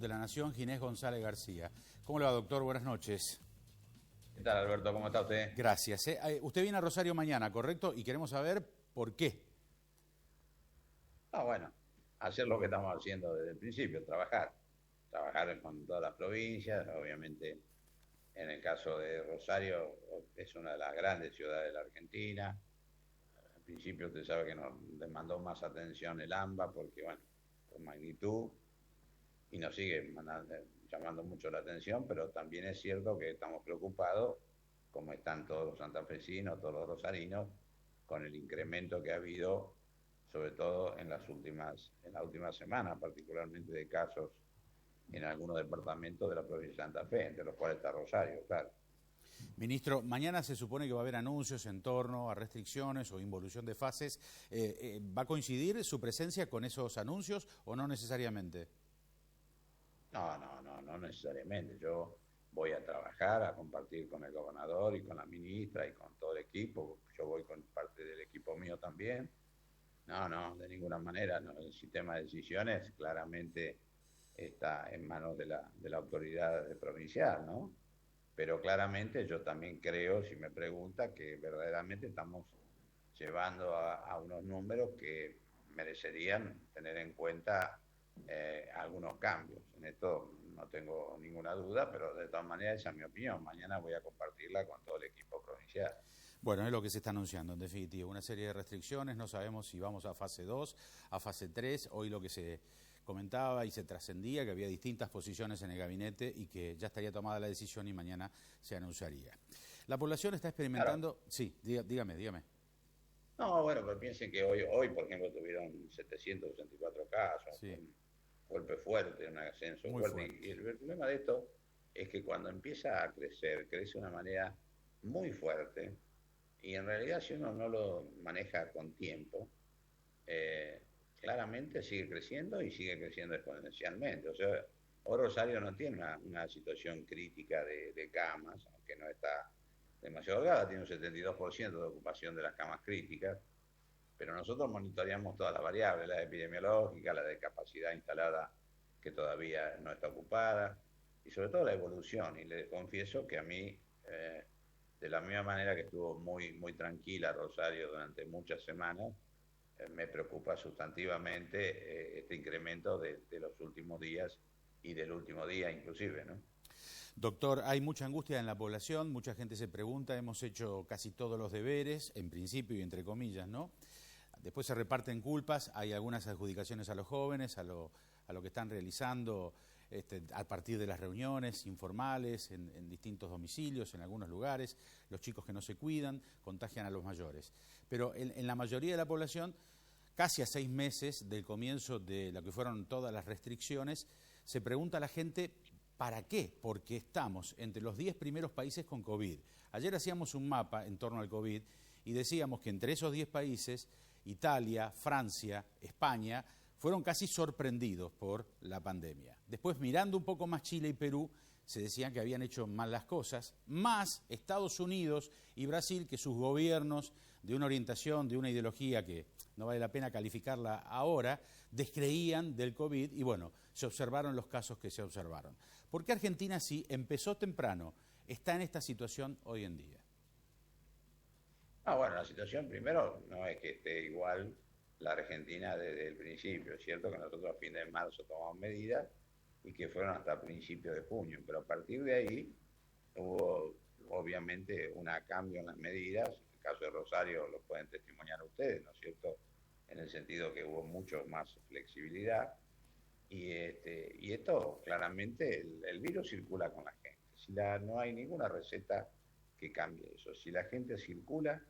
de la Nación, Ginés González García. ¿Cómo le va, doctor? Buenas noches. ¿Qué tal, Alberto? ¿Cómo está usted? Gracias. Usted viene a Rosario mañana, ¿correcto? Y queremos saber por qué. Bueno, hacer lo que estamos haciendo desde el principio, trabajar con todas las provincias. Obviamente, en el caso de Rosario, es una de las grandes ciudades de la Argentina. Al principio usted sabe que nos demandó más atención el AMBA, porque, bueno, por magnitud, y nos sigue llamando mucho la atención, pero también es cierto que estamos preocupados, como están todos los santafesinos, todos los rosarinos, con el incremento que ha habido, sobre todo en la última semana, particularmente de casos en algunos departamentos de la provincia de Santa Fe, entre los cuales está Rosario, claro. Ministro, mañana se supone que va a haber anuncios en torno a restricciones o involución de fases. ¿Va a coincidir su presencia con esos anuncios o no necesariamente? No necesariamente. Yo voy a trabajar, a compartir con el gobernador y con la ministra y con todo el equipo. Yo voy con parte del equipo mío también. De ninguna manera. No. El sistema de decisiones claramente está en manos de la autoridad provincial, ¿no? Pero claramente yo también creo, si me pregunta, que verdaderamente estamos llevando a unos números que merecerían tener en cuenta algunos cambios. En esto no tengo ninguna duda, pero de todas maneras esa es mi opinión. Mañana voy a compartirla con todo el equipo provincial. Bueno, es lo que se está anunciando, en definitiva, una serie de restricciones. No sabemos si vamos a fase 2, a fase 3. Hoy lo que se comentaba y se trascendía, que había distintas posiciones en el gabinete y que ya estaría tomada la decisión y mañana se anunciaría. La población está experimentando... Claro. Sí, dígame. Pero piensen que hoy, por ejemplo, tuvieron 764 casos, sí. Un golpe fuerte, un ascenso muy fuerte. Y el problema de esto es que cuando empieza a crecer, crece de una manera muy fuerte, y en realidad si uno no lo maneja con tiempo, claramente sigue creciendo y sigue creciendo exponencialmente. O sea, hoy Rosario no tiene una situación crítica de camas, aunque no está demasiado holgada, tiene un 72% de ocupación de las camas críticas, pero nosotros monitoreamos todas las variables, la epidemiológica, la de capacidad instalada que todavía no está ocupada, y sobre todo la evolución. Y les confieso que a mí, de la misma manera que estuvo muy tranquila Rosario durante muchas semanas, me preocupa sustantivamente este incremento de los últimos días y del último día inclusive, ¿no? Doctor, hay mucha angustia en la población, mucha gente se pregunta, hemos hecho casi todos los deberes, en principio y entre comillas, ¿no? Después se reparten culpas, hay algunas adjudicaciones a los jóvenes, a lo que están realizando a partir de las reuniones informales en distintos domicilios, en algunos lugares, los chicos que no se cuidan, contagian a los mayores. Pero en la mayoría de la población, casi a 6 meses del comienzo de lo que fueron todas las restricciones, se pregunta a la gente ¿para qué? Porque estamos entre los 10 primeros países con COVID. Ayer hacíamos un mapa en torno al COVID y decíamos que entre esos 10 países, Italia, Francia, España, fueron casi sorprendidos por la pandemia. Después, mirando un poco más Chile y Perú, se decían que habían hecho mal las cosas, más Estados Unidos y Brasil, que sus gobiernos de una orientación, de una ideología que no vale la pena calificarla ahora, descreían del COVID y bueno, se observaron los casos que se observaron. ¿Por qué Argentina, si empezó temprano, está en esta situación hoy en día? La situación primero no es que esté igual la Argentina desde el principio. Es cierto que nosotros a fin de marzo tomamos medidas y que fueron hasta principios de junio, pero a partir de ahí hubo obviamente un cambio en las medidas. En el caso de Rosario lo pueden testimoniar ustedes, ¿no es cierto? En el sentido que hubo mucho más flexibilidad y esto claramente el virus circula con la gente. No hay ninguna receta que cambie eso. Si la gente circula,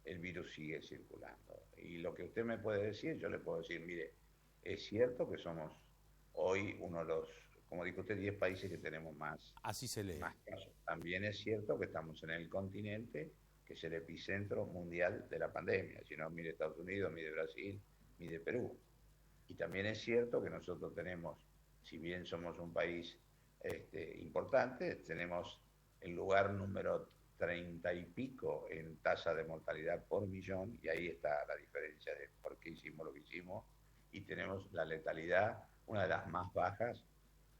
el virus sigue circulando. Y lo que usted me puede decir, yo le puedo decir, mire, es cierto que somos hoy uno de los, como dijo usted, 10 países que tenemos más, así se lee, más casos. También es cierto que estamos en el continente que es el epicentro mundial de la pandemia. Si no, mire Estados Unidos, mire Brasil, mire Perú. Y también es cierto que nosotros tenemos, si bien somos un país importante, tenemos el lugar número 30 y pico en tasa de mortalidad por millón, y ahí está la diferencia de por qué hicimos lo que hicimos, y tenemos la letalidad, una de las más bajas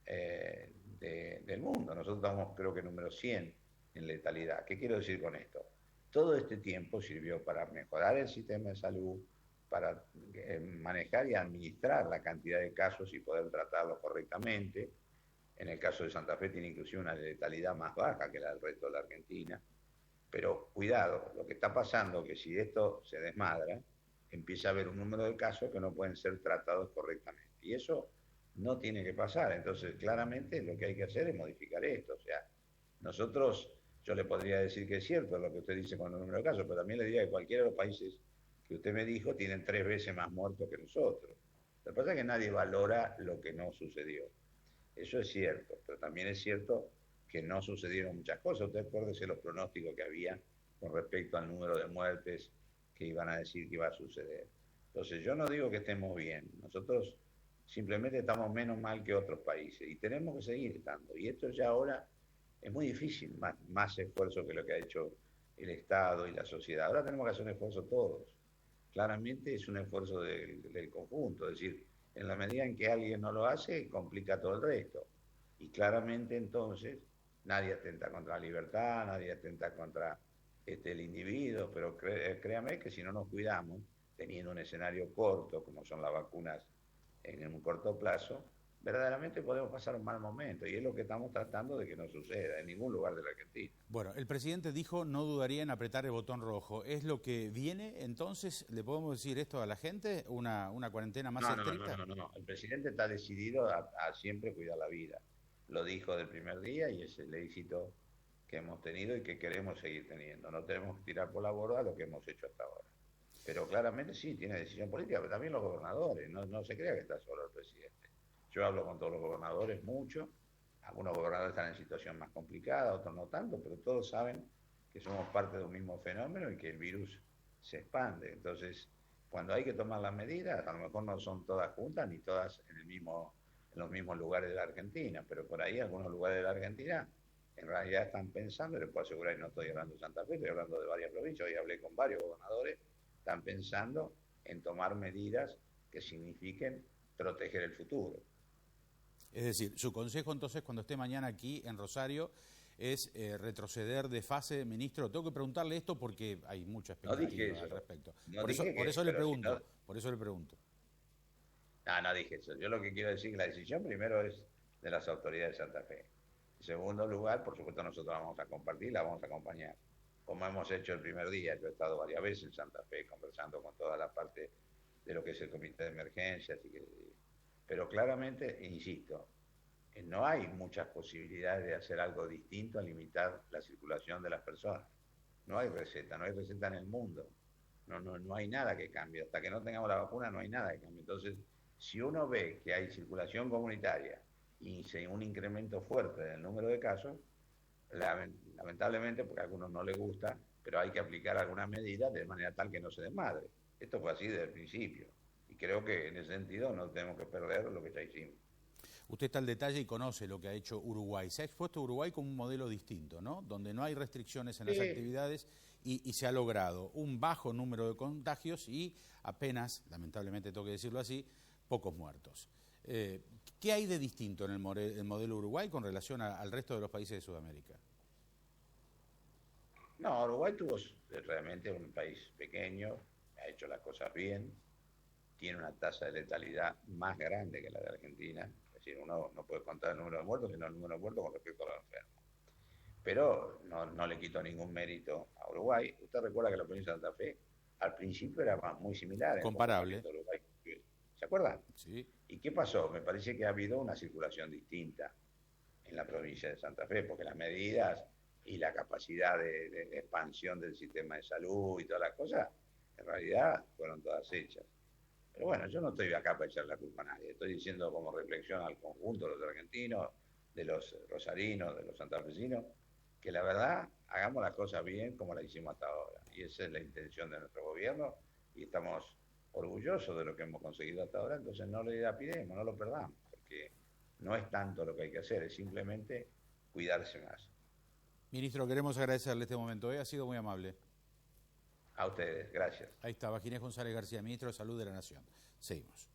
del mundo. Nosotros estamos, creo que, número 100 en letalidad. ¿Qué quiero decir con esto? Todo este tiempo sirvió para mejorar el sistema de salud, para manejar y administrar la cantidad de casos y poder tratarlos correctamente. En el caso de Santa Fe tiene inclusive una letalidad más baja que la del resto de la Argentina. Pero cuidado, lo que está pasando es que si esto se desmadra, empieza a haber un número de casos que no pueden ser tratados correctamente. Y eso no tiene que pasar. Entonces, claramente lo que hay que hacer es modificar esto. O sea, nosotros, yo le podría decir que es cierto lo que usted dice con el número de casos, pero también le diría que cualquiera de los países que usted me dijo tienen 3 veces más muertos que nosotros. Lo que pasa es que nadie valora lo que no sucedió. Eso es cierto, pero también es cierto que no sucedieron muchas cosas. Usted acuérdese los pronósticos que había con respecto al número de muertes que iban a decir que iba a suceder. Entonces, yo no digo que estemos bien. Nosotros simplemente estamos menos mal que otros países y tenemos que seguir estando. Y esto ya ahora es muy difícil, más esfuerzo que lo que ha hecho el Estado y la sociedad. Ahora tenemos que hacer un esfuerzo todos. Claramente es un esfuerzo del conjunto, es decir, en la medida en que alguien no lo hace, complica todo el resto. Y claramente entonces nadie atenta contra la libertad, nadie atenta contra el individuo, pero créame que si no nos cuidamos, teniendo un escenario corto, como son las vacunas en un corto plazo, verdaderamente podemos pasar un mal momento. Y es lo que estamos tratando de que no suceda en ningún lugar de la Argentina. Bueno, el presidente dijo no dudaría en apretar el botón rojo. ¿Es lo que viene entonces? ¿Le podemos decir esto a la gente? ¿Una cuarentena más estricta? No. El presidente está decidido a siempre cuidar la vida. Lo dijo del primer día y es el éxito que hemos tenido y que queremos seguir teniendo. No tenemos que tirar por la borda lo que hemos hecho hasta ahora. Pero claramente sí, tiene decisión política, pero también los gobernadores. No se crea que está solo el presidente. Yo hablo con todos los gobernadores mucho. Algunos gobernadores están en situación más complicada, otros no tanto, pero todos saben que somos parte de un mismo fenómeno y que el virus se expande. Entonces, cuando hay que tomar las medidas, a lo mejor no son todas juntas ni todas en los mismos lugares de la Argentina, pero por ahí algunos lugares de la Argentina en realidad están pensando, y les puedo asegurar, y no estoy hablando de Santa Fe, estoy hablando de varias provincias, hoy hablé con varios gobernadores, están pensando en tomar medidas que signifiquen proteger el futuro. Es decir, su consejo entonces cuando esté mañana aquí en Rosario es retroceder de fase, ministro. Tengo que preguntarle esto porque hay mucha expectativa al respecto. Por eso le pregunto. No dije eso. Yo lo que quiero decir es que la decisión primero es de las autoridades de Santa Fe. En segundo lugar, por supuesto, nosotros la vamos a compartir, la vamos a acompañar. Como hemos hecho el primer día, yo he estado varias veces en Santa Fe conversando con toda la parte de lo que es el comité de emergencia, así que... Pero claramente, insisto, no hay muchas posibilidades de hacer algo distinto a limitar la circulación de las personas. No hay receta en el mundo. No hay nada que cambie. Hasta que no tengamos la vacuna no hay nada que cambie. Entonces, si uno ve que hay circulación comunitaria y un incremento fuerte del número de casos, lamentablemente, porque a algunos no les gusta, pero hay que aplicar algunas medidas de manera tal que no se desmadre. Esto fue así desde el principio. Y creo que en ese sentido no tenemos que perder lo que ya hicimos. Usted está al detalle y conoce lo que ha hecho Uruguay. Se ha expuesto a Uruguay como un modelo distinto, ¿no? Donde no hay restricciones en las actividades y se ha logrado un bajo número de contagios y apenas, lamentablemente tengo que decirlo así, pocos muertos. ¿Qué hay de distinto en el modelo Uruguay con relación al resto de los países de Sudamérica? No, Uruguay tuvo realmente un país pequeño, ha hecho las cosas bien, tiene una tasa de letalidad más grande que la de Argentina. Es decir, uno no puede contar el número de muertos, sino el número de muertos con respecto a los enfermos. Pero no le quito ningún mérito a Uruguay. Usted recuerda que la provincia de Santa Fe al principio era muy similar. Comparable. ¿Se acuerdan? Sí. ¿Y qué pasó? Me parece que ha habido una circulación distinta en la provincia de Santa Fe, porque las medidas y la capacidad de expansión del sistema de salud y todas las cosas, en realidad fueron todas hechas. Pero bueno, yo no estoy acá para echar la culpa a nadie. Estoy diciendo como reflexión al conjunto de los argentinos, de los rosarinos, de los santafesinos, que la verdad hagamos las cosas bien como las hicimos hasta ahora. Y esa es la intención de nuestro gobierno y estamos orgullosos de lo que hemos conseguido hasta ahora. Entonces no le lapidemos, no lo perdamos, porque no es tanto lo que hay que hacer, es simplemente cuidarse más. Ministro, queremos agradecerle este momento. Ha sido muy amable. A ustedes, gracias. Ahí estaba Ginés González García, Ministro de Salud de la Nación. Seguimos.